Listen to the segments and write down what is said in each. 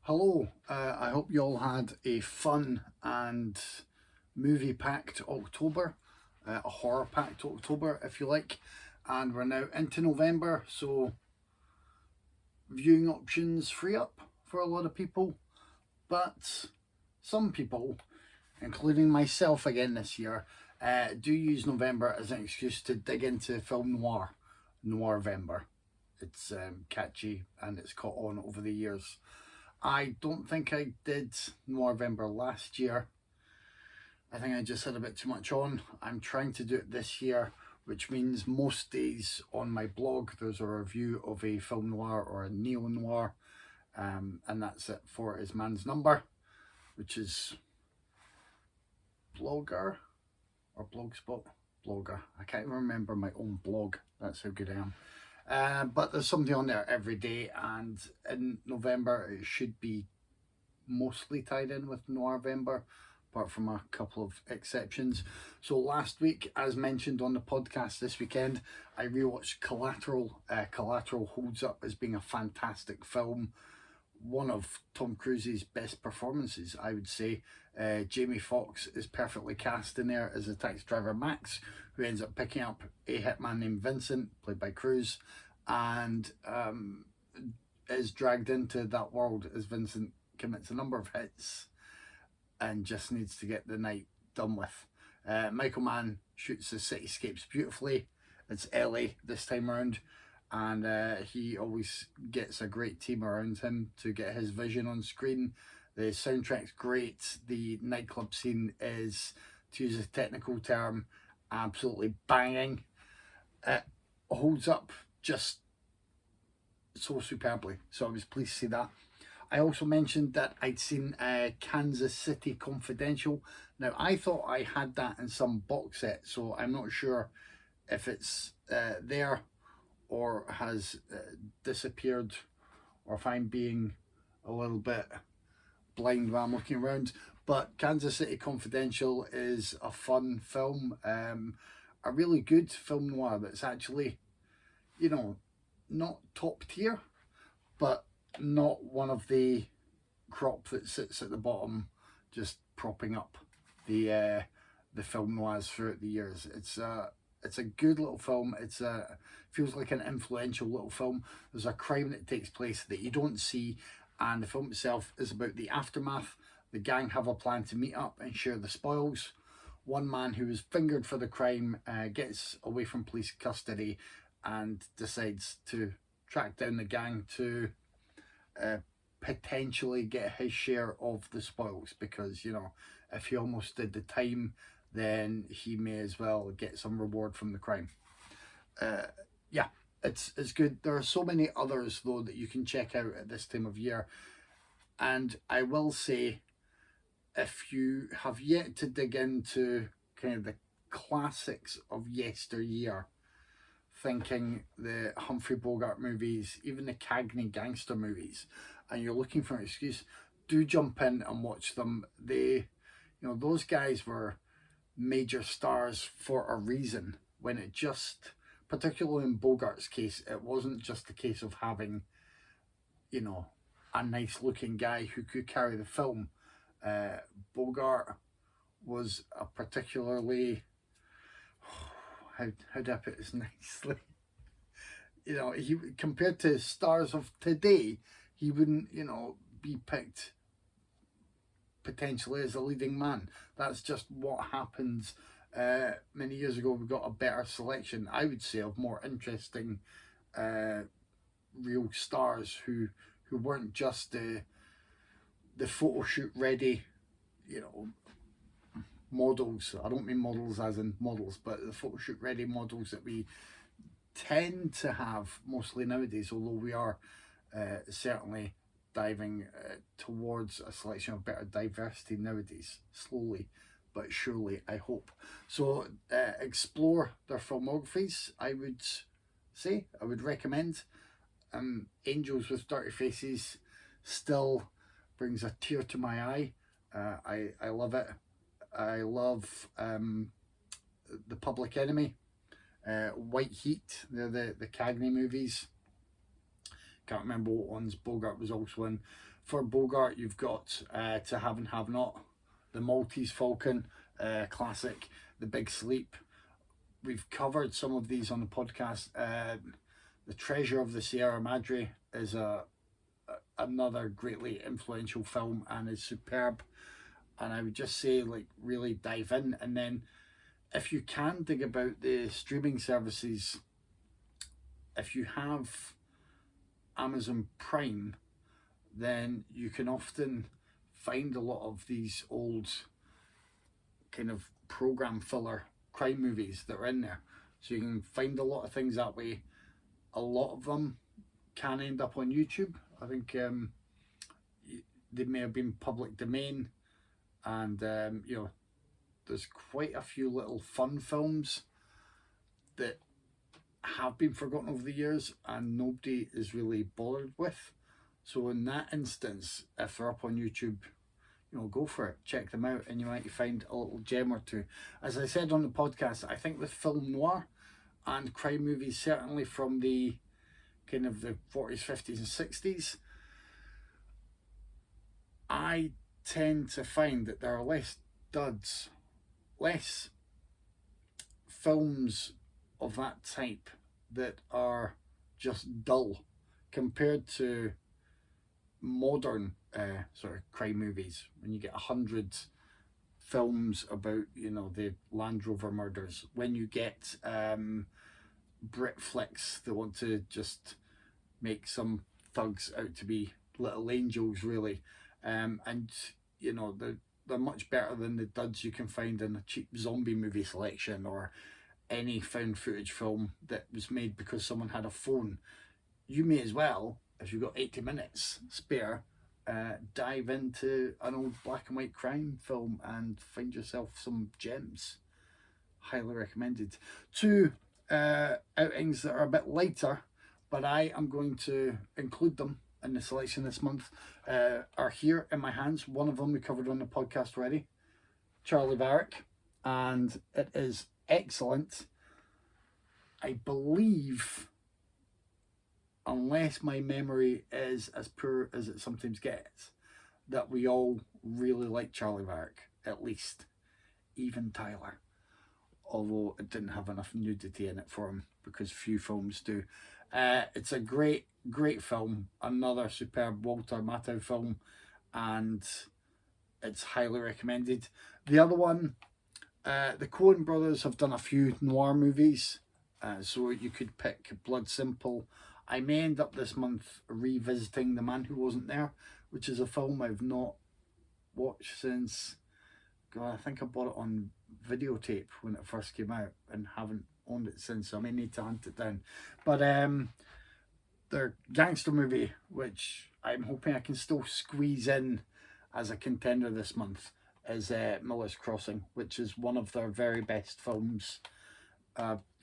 Hello, I hope you all had a fun and movie-packed October, a horror-packed October if you like, and we're now into November, so viewing options free up for a lot of people, but some people, including myself again this year, do use November as an excuse to dig into film noir, Noirvember. It's catchy and it's caught on over the years. I don't think I did Noirvember last year. I think I just had a bit too much on. I'm trying to do it this year, which means most days on my blog there's a review of a film noir or a neo-noir, and that's it for Is Man's Number, which is Blogger or Blogspot? Blogger. I can't even remember my own blog. That's how good I am. But there's something on there every day, and in November it should be mostly tied in with Noirvember, apart from a couple of exceptions. So last week, as mentioned on the podcast this weekend, I rewatched Collateral. Collateral holds up as being a fantastic film. One of Tom Cruise's best performances, I would say. Jamie Foxx is perfectly cast in there as the taxi driver Max, who ends up picking up a hitman named Vincent, played by Cruise, and is dragged into that world as Vincent commits a number of hits and just needs to get the night done with. Michael Mann shoots the cityscapes beautifully. It's LA this time around, and he always gets a great team around him to get his vision on screen. The soundtrack's great. The nightclub scene is, to use a technical term, absolutely banging. It holds up just so superbly, so I was pleased to see that. I also mentioned that I'd seen Kansas City Confidential. Now, I thought I had that in some box set, so I'm not sure if it's there or has disappeared, or if I'm being a little bit blind while I'm looking around. But Kansas City Confidential is a fun film, a really good film noir that's actually, not top tier, but not one of the crop that sits at the bottom, just propping up the film noirs throughout the years. It's a good little film. Feels like an influential little film. There's a crime that takes place that you don't see, and the film itself is about the aftermath. The gang have a plan to meet up and share the spoils. One man who was fingered for the crime gets away from police custody and decides to track down the gang to potentially get his share of the spoils, because if he almost did the time, then he may as well get some reward from the crime. Yeah, it's good. There are so many others though that you can check out at this time of year, and I will say, if you have yet to dig into kind of the classics of yesteryear, thinking the Humphrey Bogart movies, even the Cagney gangster movies, and you're looking for an excuse, do jump in and watch them. Those guys were major stars for a reason, when it just, particularly in Bogart's case, it wasn't just a case of having, a nice looking guy who could carry the film. Bogart was a particularly, how do I put this nicely? He, compared to stars of today, he wouldn't, be picked potentially as a leading man. That's just what happens. Many years ago, we got a better selection, I would say, of more interesting real stars who weren't just the photo shoot ready, models. I don't mean models as in models, but the photo shoot ready models that we tend to have mostly nowadays, although we are certainly diving towards a selection of better diversity nowadays, slowly but surely, I hope. So explore their filmographies, I would say. I would recommend. Angels with Dirty Faces still brings a tear to my eye. I love it. I love The Public Enemy, White Heat, the Cagney movies, can't remember what ones Bogart was also in. For Bogart, you've got To Have and Have Not, The Maltese Falcon, classic, The Big Sleep. We've covered some of these on the podcast. The Treasure of the Sierra Madre is another greatly influential film and is superb. And I would just say, like, really dive in. And then if you can dig about the streaming services, if you have Amazon Prime, then you can often find a lot of these old kind of program filler crime movies that are in there. So you can find a lot of things that way. A lot of them can end up on YouTube. I think they may have been public domain, and you know, there's quite a few little fun films that have been forgotten over the years and nobody is really bothered with. So in that instance, if they're up on YouTube, you know, go for it, check them out, and you might find a little gem or two. As I said on the podcast, I think with film noir and crime movies, certainly from the kind of the 40s, 50s and 60s, I tend to find that there are less duds, less films of that type that are just dull compared to modern sort of crime movies. When you get 100 films about, you know, the Land Rover murders, when you get Brit flicks that want to just make some thugs out to be little angels, really, and you know, they're much better than the duds you can find in a cheap zombie movie selection or any found footage film that was made because someone had a phone. You may as well, if you've got 80 minutes spare, dive into an old black and white crime film and find yourself some gems. Highly recommended. Two outings that are a bit lighter, but I am going to include them in the selection this month, are here in my hands. One of them we covered on the podcast already, Charlie Varick, and it is excellent. I believe, unless my memory is as poor as it sometimes gets, that we all really like Charlie Varick, at least, even Tyler, although it didn't have enough nudity in it for him, because few films do. It's a great film, another superb Walter Matthau film, and it's highly recommended. The other one, the Coen brothers have done a few noir movies, so you could pick Blood Simple. I may end up this month revisiting The Man Who Wasn't There, which is a film I've not watched since, God, I think I bought it on videotape when it first came out and haven't owned it since, so I may need to hunt it down. But their gangster movie, which I'm hoping I can still squeeze in as a contender this month, is Miller's Crossing, which is one of their very best films.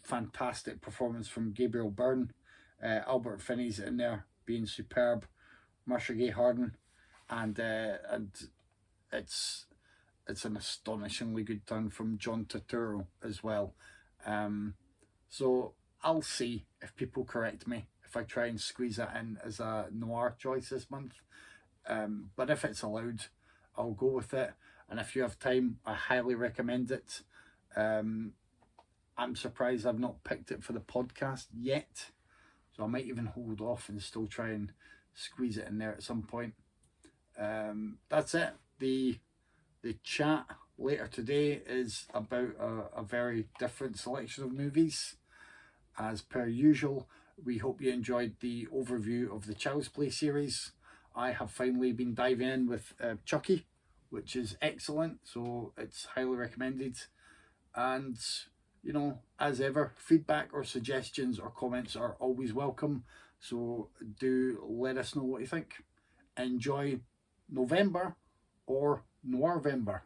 Fantastic performance from Gabriel Byrne. Albert Finney's in there being superb. Marcia Gay Harden, and it's an astonishingly good turn from John Turturro as well. So I'll see if people correct me if I try and squeeze that in as a noir choice this month. But if it's allowed, I'll go with it. And if you have time, I highly recommend it. I'm surprised I've not picked it for the podcast yet, so I might even hold off and still try and squeeze it in there at some point. That's it. The chat later today is about a very different selection of movies. As per usual, we hope you enjoyed the overview of the Child's Play series. I have finally been diving in with Chucky, which is excellent, so it's highly recommended. And, you know, as ever, feedback or suggestions or comments are always welcome, so do let us know what you think. Enjoy November or Noirvember.